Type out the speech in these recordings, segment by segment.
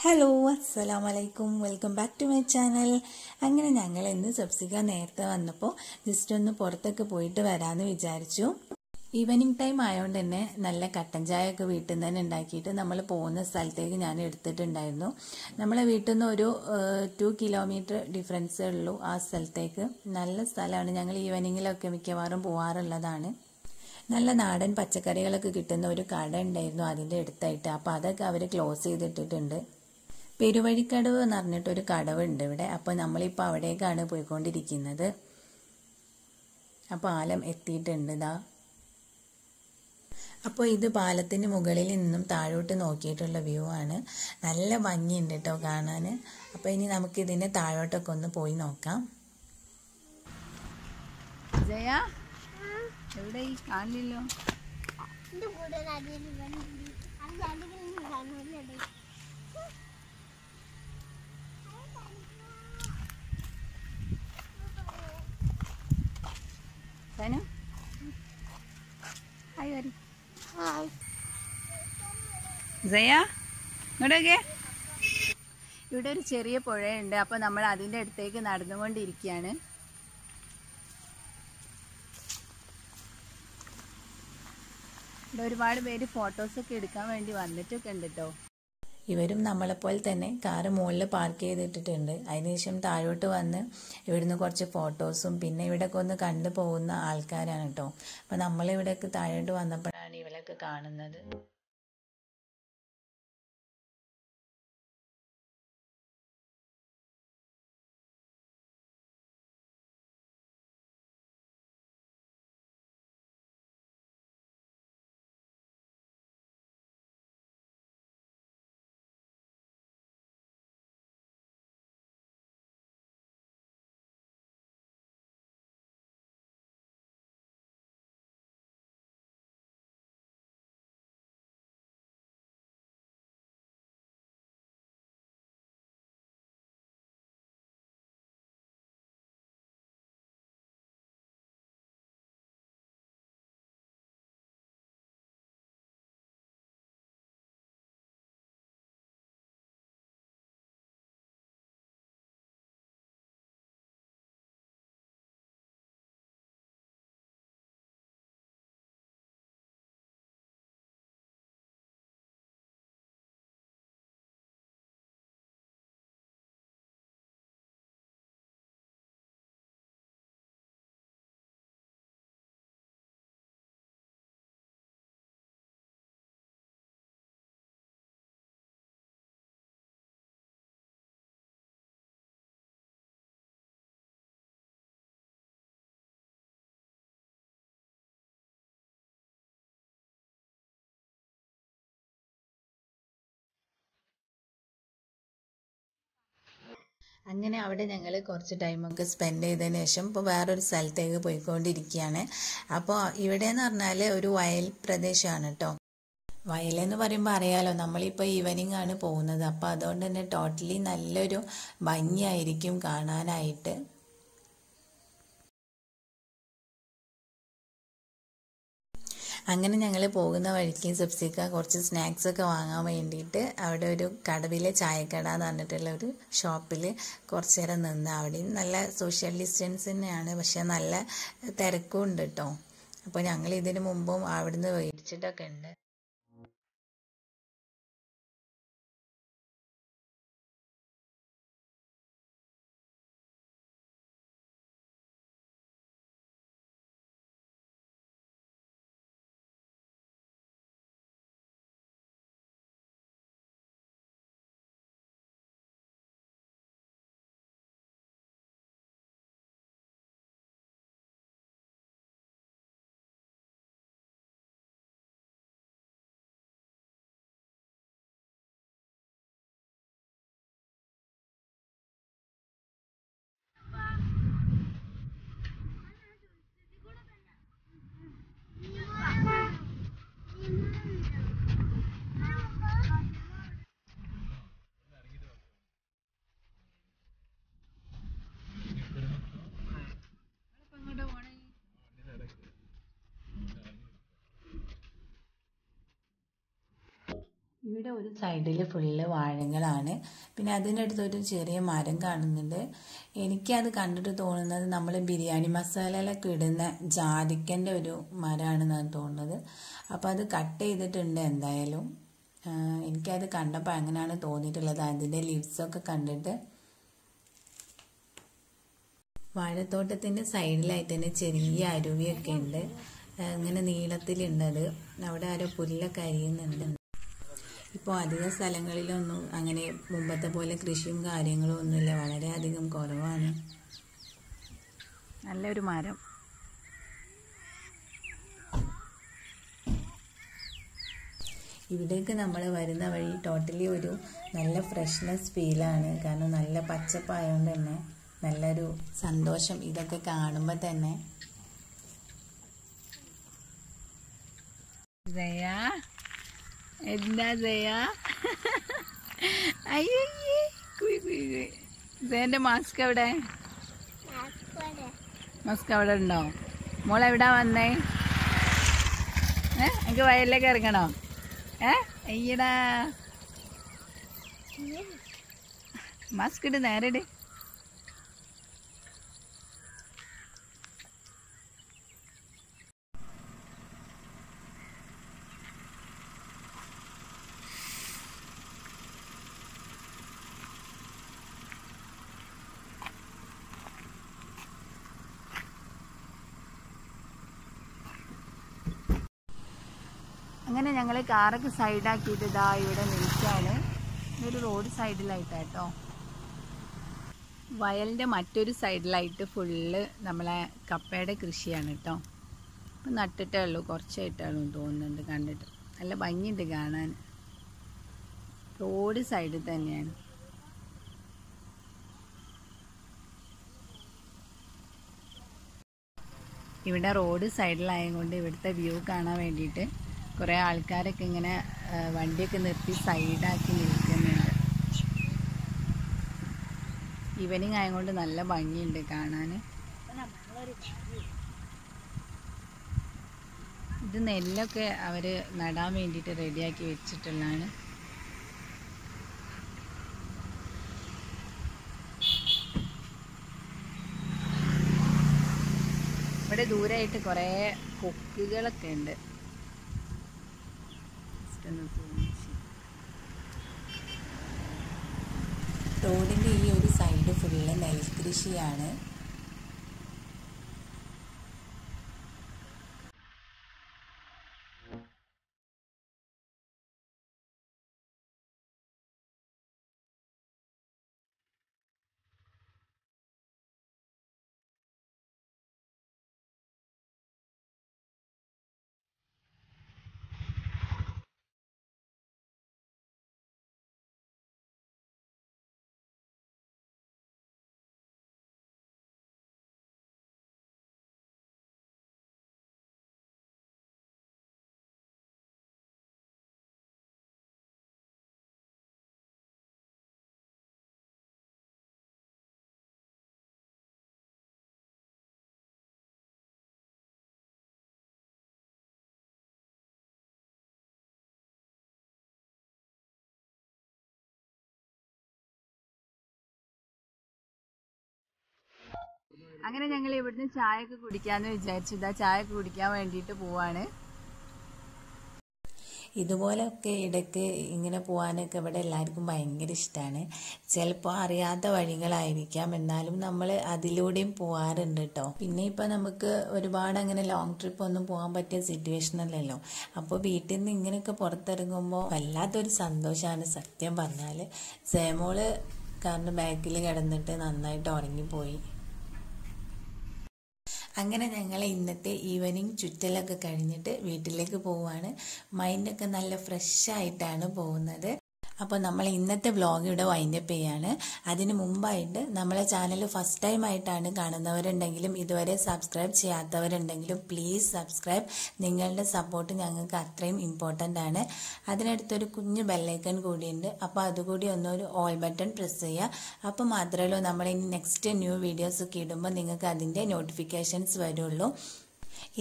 Hello അസ്സലാമലൈക്കും, welcome back to my channel. അങ്ങനെ ഞങ്ങൾ ഇന്ന് സബ്സിക നേരത്തെ വന്നപ്പോൾ ജസ്റ്റ് ഒന്ന് പുറത്തൊക്കെ പോയിട്ട് വരാമെന്ന് വിചാരിച്ചു. ഈവനിങ് ടൈം ആയതുകൊണ്ട് തന്നെ നല്ല കട്ടൻ ചായ ഒക്കെ വീട്ടിൽ നിന്ന് തന്നെ ഉണ്ടാക്കിയിട്ട് നമ്മൾ പോകുന്ന സ്ഥലത്തേക്ക് ഞാൻ എടുത്തിട്ടുണ്ടായിരുന്നു. നമ്മളെ വീട്ടിൽ നിന്ന് ഒരു 2 കിലോമീറ്റർ ഡിഫറൻസേ ഉള്ളൂ ആ സ്ഥലത്തേക്ക്. നല്ല സ്ഥലമാണ്. ഞങ്ങൾ ഈവനിങ്ങിലൊക്കെ മിക്കവാറും പോകാറുള്ളതാണ്. നല്ല നാടൻ പച്ചക്കറികളൊക്കെ കിട്ടുന്ന ഒരു കട ഉണ്ടായിരുന്നു അതിൻ്റെ അടുത്തായിട്ട്. അപ്പോൾ അതൊക്കെ അവർ ക്ലോസ് ചെയ്തിട്ടിട്ടുണ്ട്. പെരുവഴിക്കടവ് എന്ന് പറഞ്ഞിട്ടൊരു കടവുണ്ട് ഇവിടെ. അപ്പോൾ നമ്മളിപ്പോൾ അവിടേക്കാണ് പോയിക്കൊണ്ടിരിക്കുന്നത്. അപ്പോൾ പാലം എത്തിയിട്ടുണ്ട് ഇതാ. അപ്പോൾ ഇത് പാലത്തിന് മുകളിൽ നിന്നും താഴോട്ട് നോക്കിയിട്ടുള്ള വ്യൂ ആണ്. നല്ല ഭംഗിയുണ്ട് കേട്ടോ കാണാൻ. അപ്പോൾ ഇനി നമുക്ക് ഇതിൻ്റെ താഴോട്ടൊക്കെ ഒന്ന് പോയി നോക്കാം. ജയ എവിടെ കാണില്ലല്ലോ. ജയ ഇങ്ങോട്ടൊക്കെ. ഇവിടെ ഒരു ചെറിയ പുഴയുണ്ട്. അപ്പോൾ നമ്മൾ അതിൻ്റെ അടുത്തേക്ക് നടന്നുകൊണ്ടിരിക്കുകയാണ്. ഇവിടെ ഒരുപാട് പേര് ഫോട്ടോസൊക്കെ എടുക്കാൻ വേണ്ടി വന്നിട്ടൊക്കെ ഉണ്ട് കേട്ടോ. ഇവരും നമ്മളെപ്പോലെ തന്നെ കാറ് മുകളിൽ പാർക്ക് ചെയ്തിട്ടിട്ടുണ്ട്. അതിനുശേഷം താഴോട്ട് വന്ന് ഇവിടുന്ന് കുറച്ച് ഫോട്ടോസും പിന്നെ ഇവിടെയൊക്കെ ഒന്ന് കണ്ടു പോകുന്ന ആൾക്കാരാണ് കേട്ടോ. അപ്പം നമ്മളിവിടെയൊക്കെ താഴോട്ട് വന്നപ്പോഴാണ് ഇവരൊക്കെ കാണുന്നത്. അങ്ങനെ അവിടെ ഞങ്ങൾ കുറച്ച് ടൈമൊക്കെ സ്പെൻഡ് ചെയ്തതിന് ശേഷം ഇപ്പോൾ വേറൊരു സ്ഥലത്തേക്ക് പോയിക്കൊണ്ടിരിക്കുകയാണ്. അപ്പോൾ ഇവിടെയെന്ന് പറഞ്ഞാൽ ഒരു വയൽ പ്രദേശമാണ് കേട്ടോ. വയലെന്ന് പറയുമ്പോൾ അറിയാലോ, നമ്മളിപ്പോൾ ഈവനിങ് ആണ് പോകുന്നത്. അപ്പോൾ അതുകൊണ്ട് തന്നെ ടോട്ടലി നല്ലൊരു ഭംഗിയായിരിക്കും കാണാനായിട്ട്. അങ്ങനെ ഞങ്ങൾ പോകുന്ന വഴിക്ക് സബ്സിക്ക കുറച്ച് സ്നാക്സൊക്കെ വാങ്ങാൻ വേണ്ടിയിട്ട് അവിടെ ഒരു കടവിലെ ചായക്കട എന്ന് പറഞ്ഞിട്ടുള്ള ഒരു ഷോപ്പിൽ കുറച്ച് നേരം നിന്ന്. അവിടെയും നല്ല സോഷ്യൽ ഡിസ്റ്റൻസ് തന്നെയാണ്, പക്ഷെ നല്ല തിരക്കും ഉണ്ട് കേട്ടോ. അപ്പോൾ ഞങ്ങൾ ഇതിന് മുമ്പും അവിടുന്ന് മേടിച്ചിട്ടൊക്കെ ഉണ്ട്. ഇവിടെ ഒരു സൈഡിൽ ഫുള്ള് വാഴകളാണ്. പിന്നെ അതിനടുത്തൊരു ചെറിയ മരം കാണുന്നുണ്ട്. എനിക്കത് കണ്ടിട്ട് തോന്നുന്നത് നമ്മൾ ബിരിയാണി മസാലയിലൊക്കെ ഇടുന്ന ജാതിക്കൻ്റെ ഒരു മരമാണെന്നാണ് തോന്നുന്നത്. അപ്പോൾ അത് കട്ട് ചെയ്തിട്ടുണ്ട് എന്തായാലും. എനിക്കത് കണ്ടപ്പോൾ അങ്ങനെയാണ് തോന്നിയിട്ടുള്ളത്, അതിൻ്റെ ലീവ്സൊക്കെ കണ്ടിട്ട്. വാഴത്തോട്ടത്തിൻ്റെ സൈഡിലായിട്ട് തന്നെ ചെറിയ അരുവിയൊക്കെ ഉണ്ട്, ഇങ്ങനെ നീളത്തിലുണ്ടത്. അവിടെ ആരോ പുല്ലൊക്കെ അരിയുന്നുണ്ട്. ഇപ്പോൾ അധിക സ്ഥലങ്ങളിലൊന്നും അങ്ങനെ മുമ്പത്തെ പോലെ കൃഷിയും കാര്യങ്ങളും ഒന്നുമില്ല, വളരെയധികം കുറവാണ്. നല്ലൊരു മരം. ഇവിടേക്ക് നമ്മൾ വരുന്ന വഴി ടോട്ടലി ഒരു നല്ല ഫ്രഷ്നെസ് ഫീലാണ്. കാരണം നല്ല പച്ചപ്പായതുകൊണ്ട് തന്നെ നല്ലൊരു സന്തോഷം ഇതൊക്കെ കാണുമ്പോൾ തന്നെ. എന്താ അയ്യോ ജയന്റെ മാസ്ക് എവിടെ? മാസ്ക് അവിടെ ഉണ്ടോ? മോളെവിടാ വന്നേ? എനിക്ക് വയലിലേക്ക് ഇറങ്ങണോ? അയ്യടാ, മാസ്ക് ഇട്, നേരെ ഇട്. അങ്ങനെ ഞങ്ങൾ കാറൊക്കെ സൈഡാക്കിയിട്ട് ഇതാ ഇവിടെ നിൽക്കുകയാണ്. ഇതൊരു റോഡ് സൈഡിലായിട്ടാട്ടോ. വയലിൻ്റെ മറ്റൊരു സൈഡിലായിട്ട് ഫുള്ള് നമ്മളെ കപ്പയുടെ കൃഷിയാണ് കേട്ടോ. ഇപ്പം നട്ടിട്ടേ ഉള്ളൂ, കുറച്ചായിട്ടേ ഉള്ളൂ തോന്നുന്നുണ്ട് കണ്ടിട്ട്. നല്ല ഭംഗിയുണ്ട് കാണാൻ. റോഡ് സൈഡിൽ തന്നെയാണ്. ഇവിടെ റോഡ് സൈഡിലായതുകൊണ്ട് ഇവിടുത്തെ വ്യൂ കാണാൻ വേണ്ടിയിട്ട് കുറേ ആൾക്കാരൊക്കെ ഇങ്ങനെ വണ്ടിയൊക്കെ നിർത്തി സൈഡാക്കി നിൽക്കുന്നുണ്ട്. ഈവനിങ് ആയതുകൊണ്ട് നല്ല ഭംഗിയുണ്ട് കാണാൻ. ഇത് നെല്ലൊക്കെ അവർ നടാൻ വേണ്ടിയിട്ട് റെഡിയാക്കി വെച്ചിട്ടുള്ളതാണ്. ഇവിടെ ദൂരമായിട്ട് കുറേ കൊക്കുകളൊക്കെ ഉണ്ട്. റോഡിൻ്റെ ഈ ഒരു സൈഡ് ഫുള്ള് നെൽകൃഷിയാണ്. അങ്ങനെ ഞങ്ങൾ ഇവിടുന്ന് ചായ ഒക്കെ കുടിക്കാന്ന് വിചാരിച്ചു. ഇതാ ചായ ഒക്കെ കുടിക്കാൻ വേണ്ടിയിട്ട് പോവാണ്. ഇതുപോലൊക്കെ ഇടയ്ക്ക് ഇങ്ങനെ പോകാനൊക്കെ ഇവിടെ എല്ലാവർക്കും ഭയങ്കര ഇഷ്ടമാണ്. ചിലപ്പോൾ അറിയാത്ത വഴികളായിരിക്കാം, എന്നാലും നമ്മൾ അതിലൂടെയും പോകാറുണ്ട് കേട്ടോ. പിന്നെ ഇപ്പം നമുക്ക് ഒരുപാട് അങ്ങനെ ലോങ് ട്രിപ്പ് ഒന്നും പോകാൻ പറ്റിയ സിറ്റുവേഷൻ അല്ലല്ലോ. അപ്പോൾ വീട്ടിൽ നിന്ന് ഇങ്ങനെയൊക്കെ പുറത്തിറങ്ങുമ്പോൾ വല്ലാത്തൊരു സന്തോഷമാണ് സത്യം പറഞ്ഞാൽ. സേമോള് കാരണം ബാക്കിൽ കിടന്നിട്ട് നന്നായിട്ട് ഉറങ്ങിപ്പോയി. അങ്ങനെ ഞങ്ങൾ ഇന്നത്തെ ഈവനിങ് ചുറ്റലൊക്കെ കഴിഞ്ഞിട്ട് വീട്ടിലേക്ക് പോവുകയാണ്. മൈൻഡൊക്കെ നല്ല ഫ്രഷ് ആയിട്ടാണ് പോകുന്നത്. അപ്പോൾ നമ്മൾ ഇന്നത്തെ വ്ളോഗ് ഇവിടെ വൈൻഡപ്പ് ചെയ്യാണ്. അതിന് മുമ്പായിട്ട് നമ്മളെ ചാനൽ ഫസ്റ്റ് ടൈം ആയിട്ടാണ് കാണുന്നവരുണ്ടെങ്കിലും ഇതുവരെ സബ്സ്ക്രൈബ് ചെയ്യാത്തവരുണ്ടെങ്കിലും പ്ലീസ് സബ്സ്ക്രൈബ്. നിങ്ങളുടെ സപ്പോർട്ട് ഞങ്ങൾക്ക് അത്രയും ഇമ്പോർട്ടൻ്റ് ആണ്. അതിനടുത്തൊരു കുഞ്ഞു ബെല്ലൈക്കൺ കൂടിയുണ്ട്, അപ്പോൾ അതുകൂടി ഒന്നൊരു ഓൾ ബട്ടൺ പ്രസ് ചെയ്യുക. അപ്പോൾ മാത്രമേ നമ്മൾ ഇനി നെക്സ്റ്റ് ന്യൂ വീഡിയോസ് ഒക്കെ ഇടുമ്പോൾ നിങ്ങൾക്ക് അതിൻ്റെ നോട്ടിഫിക്കേഷൻസ് വരുള്ളൂ.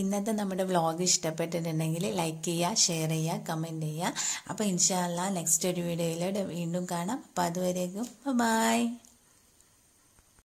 ഇന്നത്തെ നമ്മുടെ വ്ളോഗ് ഇഷ്ടപ്പെട്ടിട്ടുണ്ടെങ്കിൽ ലൈക്ക് ചെയ്യുക, ഷെയർ ചെയ്യുക, കമൻറ്റ് ചെയ്യുക. അപ്പോൾ ഇൻഷാ അല്ലാ നെക്സ്റ്റ് ഒരു വീഡിയോയിൽ വീണ്ടും കാണാം. അപ്പോൾ അതുവരേക്കും ബൈ.